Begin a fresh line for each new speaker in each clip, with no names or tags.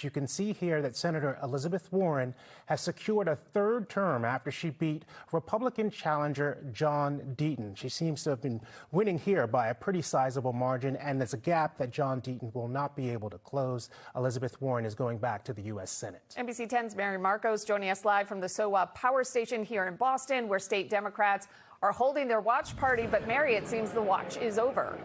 You can see here that Senator Elizabeth Warren has secured a third term after she beat Republican challenger John Deaton. She seems to have been winning here by a pretty sizable margin, and there's a gap that John Deaton will not be able to close. Elizabeth Warren is going back to the U.S. Senate.
NBC 10's Mary Marcos joining us live from the SoWa Power Station here in Boston, where state Democrats are holding their watch party. But Mary, it seems the watch is over.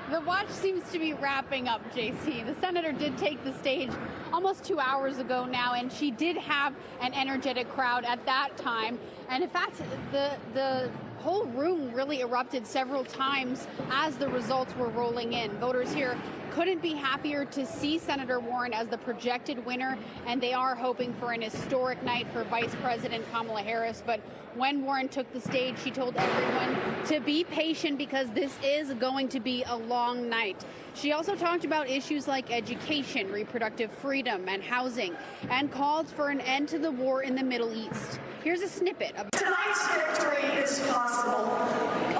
The watch seems to be wrapping up, JC. The senator did take the stage almost 2 hours ago now, and she did have an energetic crowd at that time. And in fact, the whole room really erupted several times as the results were rolling in. Voters here couldn't be happier to see Senator Warren as the projected winner, and they are hoping for an historic night for Vice President Kamala Harris. But when Warren took the stage, she told everyone to be patient because this is going to be a long night. She also talked about issues like education, reproductive freedom, and housing, and called for an end to the war in the Middle East. Here's a snippet of
tonight's victory is possible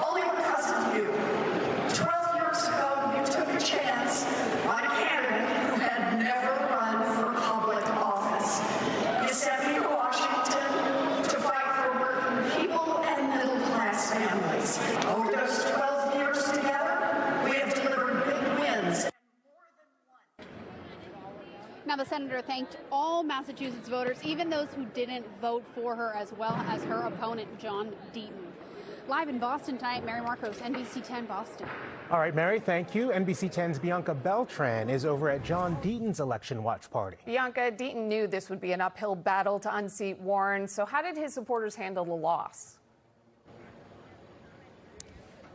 only because of you. 12 years ago, you took a chance on a candidate who had never run for public office. You sent me to Washington to fight for working people and middle-class families. Over those 12 years together, we have delivered big wins.
Now, the senator thanked all Massachusetts voters, even those who didn't vote for her, as well as her opponent, John Deaton. Live in Boston tonight, Mary Marcos, NBC 10 Boston.
All right, Mary, thank you. NBC 10's Bianca Beltran is over at John Deaton's election watch party.
Bianca, Deaton knew this would be an uphill battle to unseat Warren. So how did his supporters handle the loss?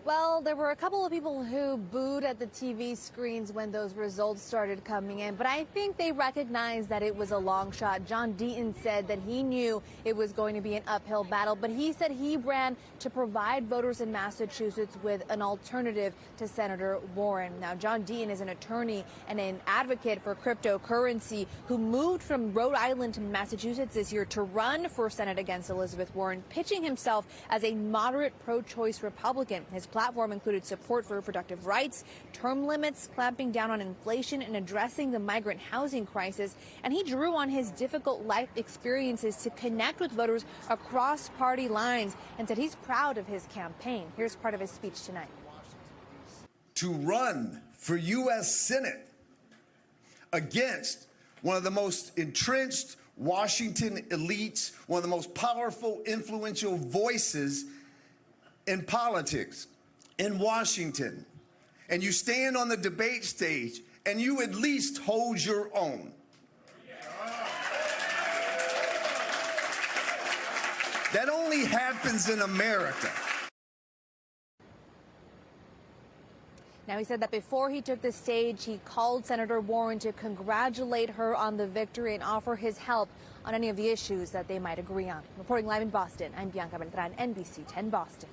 Well, there were a couple of people who booed at the TV screens when those results started coming in, but I think they recognized that it was a long shot. John Deaton said that he knew it was going to be an uphill battle, but he said he ran to provide voters in Massachusetts with an alternative to Senator Warren. Now, John Deaton is an attorney and an advocate for cryptocurrency who moved from Rhode Island to Massachusetts this year to run for Senate against Elizabeth Warren, pitching himself as a moderate pro-choice Republican. His platform included support for reproductive rights, term limits, clamping down on inflation, and addressing the migrant housing crisis. And he drew on his difficult life experiences to connect with voters across party lines and said he's proud of his campaign. Here's part of his speech tonight.
To run for U.S. Senate against one of the most entrenched Washington elites, one of the most powerful, influential voices in politics in Washington, and you stand on the debate stage and you at least hold your own. That only happens in America.
Now, he said that before he took the stage, he called Senator Warren to congratulate her on the victory and offer his help on any of the issues that they might agree on. Reporting live in Boston, I'm Bianca Beltran, NBC 10 Boston.